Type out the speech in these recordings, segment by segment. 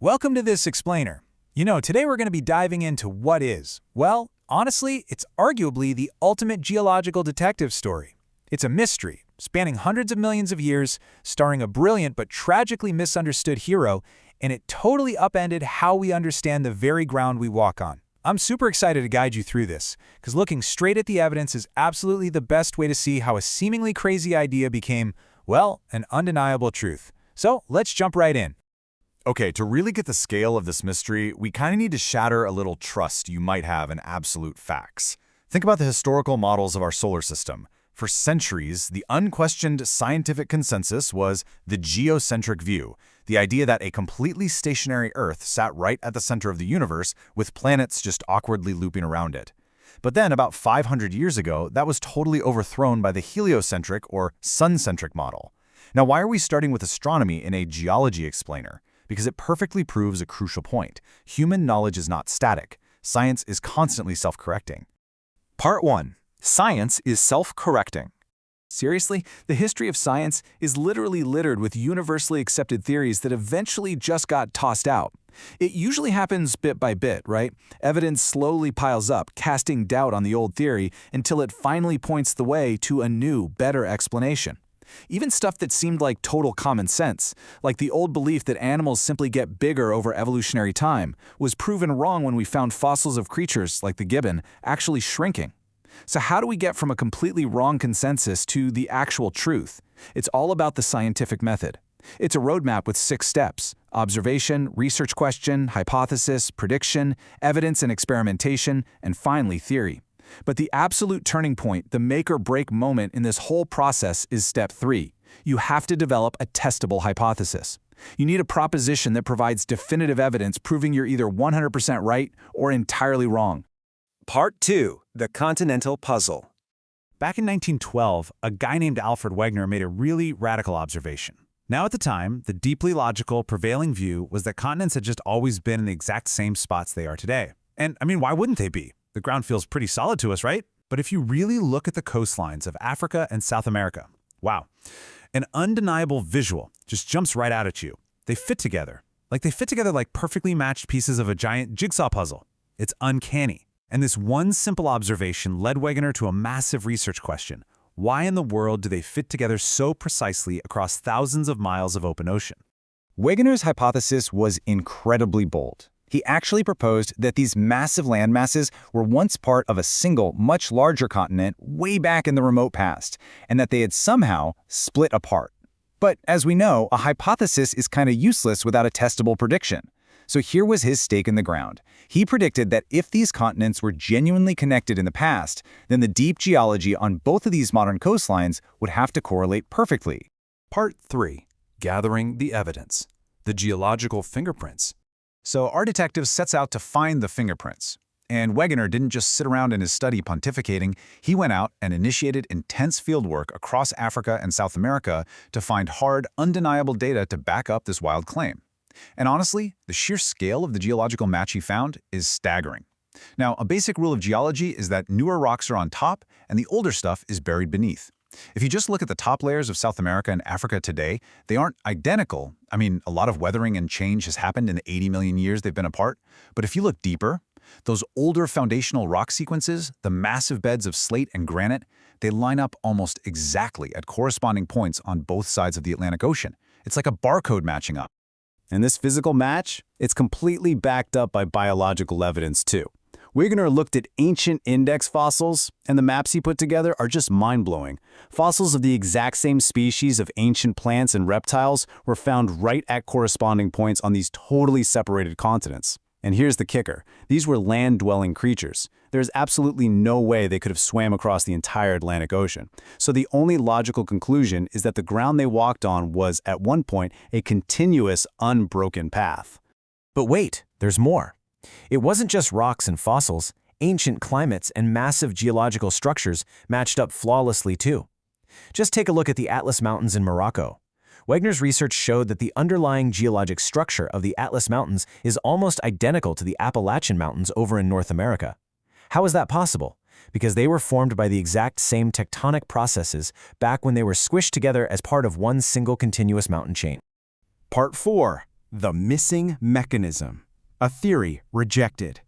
Welcome to this explainer. Today we're going to be diving into what is. Well, honestly, it's arguably the ultimate geological detective story. It's a mystery, spanning hundreds of millions of years, starring a brilliant but tragically misunderstood hero, and it totally upended how we understand the very ground we walk on. I'm super excited to guide you through this, because looking straight at the evidence is absolutely the best way to see how a seemingly crazy idea became, well, an undeniable truth. So let's jump right in. Okay, to really get the scale of this mystery, we kind of need to shatter a little trust you might have in absolute facts. Think about the historical models of our solar system. For centuries, the unquestioned scientific consensus was the geocentric view, the idea that a completely stationary Earth sat right at the center of the universe, with planets just awkwardly looping around it. But then, about 500 years ago, that was totally overthrown by the heliocentric or sun-centric model. Now, why are we starting with astronomy in a geology explainer? Because it perfectly proves a crucial point. Human knowledge is not static. Science is constantly self-correcting. Part 1. Science is self-correcting. Seriously, the history of science is literally littered with universally accepted theories that eventually just got tossed out. It usually happens bit by bit, right? Evidence slowly piles up, casting doubt on the old theory until it finally points the way to a new, better explanation. Even stuff that seemed like total common sense, like the old belief that animals simply get bigger over evolutionary time, was proven wrong when we found fossils of creatures, like the gibbon, actually shrinking. So how do we get from a completely wrong consensus to the actual truth? It's all about the scientific method. It's a roadmap with 6 steps: observation, research question, hypothesis, prediction, evidence and experimentation, and finally theory. But the absolute turning point, the make-or-break moment in this whole process is step 3. You have to develop a testable hypothesis. You need a proposition that provides definitive evidence proving you're either 100% right or entirely wrong. Part 2. The Continental Puzzle. Back in 1912, a guy named Alfred Wegener made a really radical observation. Now at the time, the deeply logical, prevailing view was that continents had just always been in the exact same spots they are today. And why wouldn't they be? The ground feels pretty solid to us, right? But if you really look at the coastlines of Africa and South America, wow, an undeniable visual just jumps right out at you. They fit together like perfectly matched pieces of a giant jigsaw puzzle. It's uncanny. And this one simple observation led Wegener to a massive research question. Why in the world do they fit together so precisely across thousands of miles of open ocean? Wegener's hypothesis was incredibly bold. He actually proposed that these massive landmasses were once part of a single, much larger continent way back in the remote past, and that they had somehow split apart. But as we know, a hypothesis is kind of useless without a testable prediction. So here was his stake in the ground. He predicted that if these continents were genuinely connected in the past, then the deep geology on both of these modern coastlines would have to correlate perfectly. Part 3. Gathering the evidence. The geological fingerprints. So our detective sets out to find the fingerprints. And Wegener didn't just sit around in his study pontificating. He went out and initiated intense fieldwork across Africa and South America to find hard, undeniable data to back up this wild claim. And honestly, the sheer scale of the geological match he found is staggering. Now, a basic rule of geology is that newer rocks are on top and the older stuff is buried beneath. If you just look at the top layers of South America and Africa today, they aren't identical. A lot of weathering and change has happened in the 80 million years they've been apart. But if you look deeper, those older foundational rock sequences, the massive beds of slate and granite, they line up almost exactly at corresponding points on both sides of the Atlantic Ocean. It's like a barcode matching up. And this physical match, it's completely backed up by biological evidence too. Wegener looked at ancient index fossils, and the maps he put together are just mind-blowing. Fossils of the exact same species of ancient plants and reptiles were found right at corresponding points on these totally separated continents. And here's the kicker. These were land-dwelling creatures. There's absolutely no way they could have swam across the entire Atlantic Ocean. So the only logical conclusion is that the ground they walked on was, at one point, a continuous, unbroken path. But wait, there's more. It wasn't just rocks and fossils. Ancient climates and massive geological structures matched up flawlessly too. Just take a look at the Atlas Mountains in Morocco. Wegener's research showed that the underlying geologic structure of the Atlas Mountains is almost identical to the Appalachian Mountains over in North America. How is that possible? Because they were formed by the exact same tectonic processes back when they were squished together as part of one single continuous mountain chain. Part 4. The missing mechanism. A theory rejected.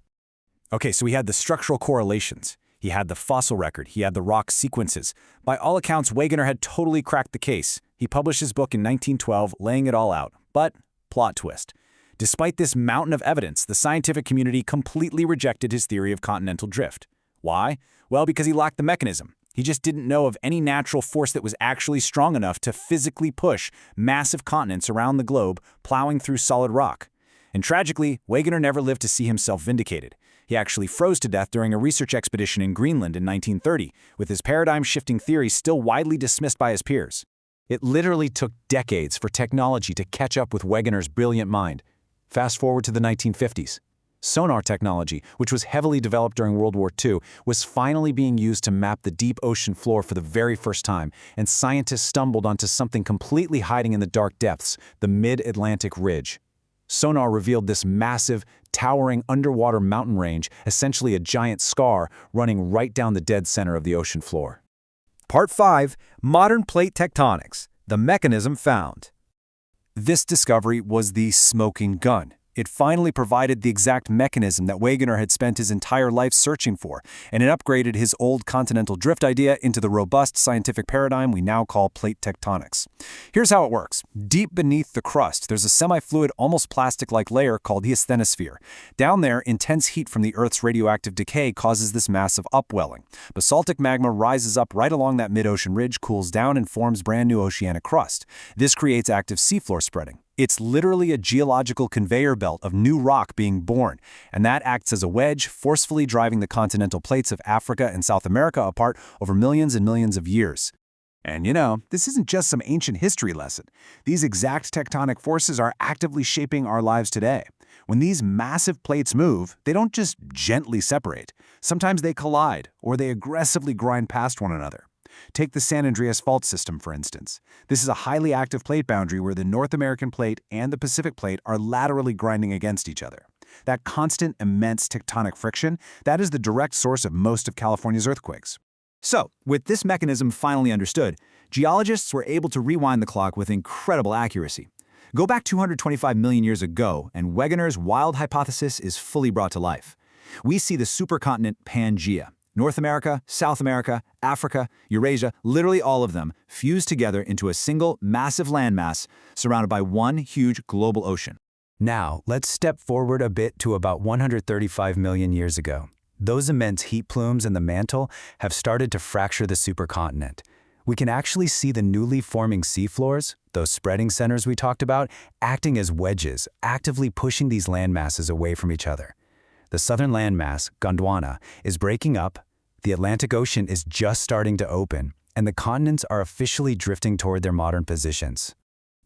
Okay, so he had the structural correlations. He had the fossil record. He had the rock sequences. By all accounts, Wegener had totally cracked the case. He published his book in 1912, laying it all out. But, plot twist. Despite this mountain of evidence, the scientific community completely rejected his theory of continental drift. Why? Well, because he lacked the mechanism. He just didn't know of any natural force that was actually strong enough to physically push massive continents around the globe, plowing through solid rock. And tragically, Wegener never lived to see himself vindicated. He actually froze to death during a research expedition in Greenland in 1930, with his paradigm-shifting theory still widely dismissed by his peers. It literally took decades for technology to catch up with Wegener's brilliant mind. Fast forward to the 1950s. Sonar technology, which was heavily developed during World War II, was finally being used to map the deep ocean floor for the very first time, and scientists stumbled onto something completely hiding in the dark depths, the mid-Atlantic ridge. Sonar revealed this massive, towering underwater mountain range, essentially a giant scar running right down the dead center of the ocean floor. Part 5. Modern Plate Tectonics. The mechanism found. This discovery was the smoking gun. It finally provided the exact mechanism that Wegener had spent his entire life searching for, and it upgraded his old continental drift idea into the robust scientific paradigm we now call plate tectonics. Here's how it works. Deep beneath the crust, there's a semi-fluid, almost plastic-like layer called the asthenosphere. Down there, intense heat from the Earth's radioactive decay causes this massive upwelling. Basaltic magma rises up right along that mid-ocean ridge, cools down, and forms brand new oceanic crust. This creates active seafloor spreading. It's literally a geological conveyor belt of new rock being born, and that acts as a wedge, forcefully driving the continental plates of Africa and South America apart over millions and millions of years. And this isn't just some ancient history lesson. These exact tectonic forces are actively shaping our lives today. When these massive plates move, they don't just gently separate. Sometimes they collide, or they aggressively grind past one another. Take the San Andreas Fault System, for instance. This is a highly active plate boundary where the North American plate and the Pacific plate are laterally grinding against each other. That constant, immense tectonic friction, that is the direct source of most of California's earthquakes. So, with this mechanism finally understood, geologists were able to rewind the clock with incredible accuracy. Go back 225 million years ago, and Wegener's wild hypothesis is fully brought to life. We see the supercontinent Pangaea. North America, South America, Africa, Eurasia, literally all of them, fused together into a single massive landmass surrounded by one huge global ocean. Now, let's step forward a bit to about 135 million years ago. Those immense heat plumes in the mantle have started to fracture the supercontinent. We can actually see the newly forming seafloors, those spreading centers we talked about, acting as wedges, actively pushing these landmasses away from each other. The southern landmass, Gondwana, is breaking up, the Atlantic Ocean is just starting to open, and the continents are officially drifting toward their modern positions.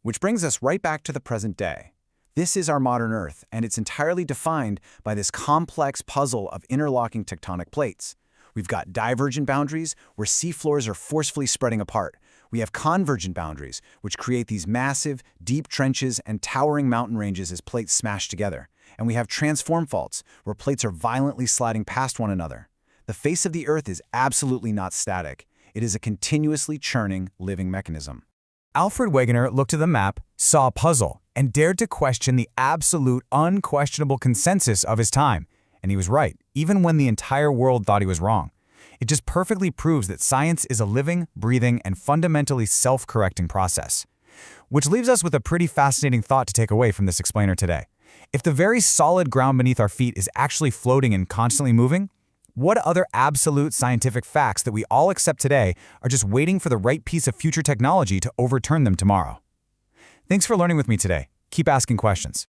Which brings us right back to the present day. This is our modern Earth, and it's entirely defined by this complex puzzle of interlocking tectonic plates. We've got divergent boundaries, where seafloors are forcefully spreading apart. We have convergent boundaries, which create these massive, deep trenches and towering mountain ranges as plates smash together. And we have transform faults, where plates are violently sliding past one another. The face of the Earth is absolutely not static. It is a continuously churning, living mechanism. Alfred Wegener looked at the map, saw a puzzle, and dared to question the absolute, unquestionable consensus of his time. And he was right, even when the entire world thought he was wrong. It just perfectly proves that science is a living, breathing, and fundamentally self-correcting process. Which leaves us with a pretty fascinating thought to take away from this explainer today. If the very solid ground beneath our feet is actually floating and constantly moving, what other absolute scientific facts that we all accept today are just waiting for the right piece of future technology to overturn them tomorrow? Thanks for learning with me today. Keep asking questions.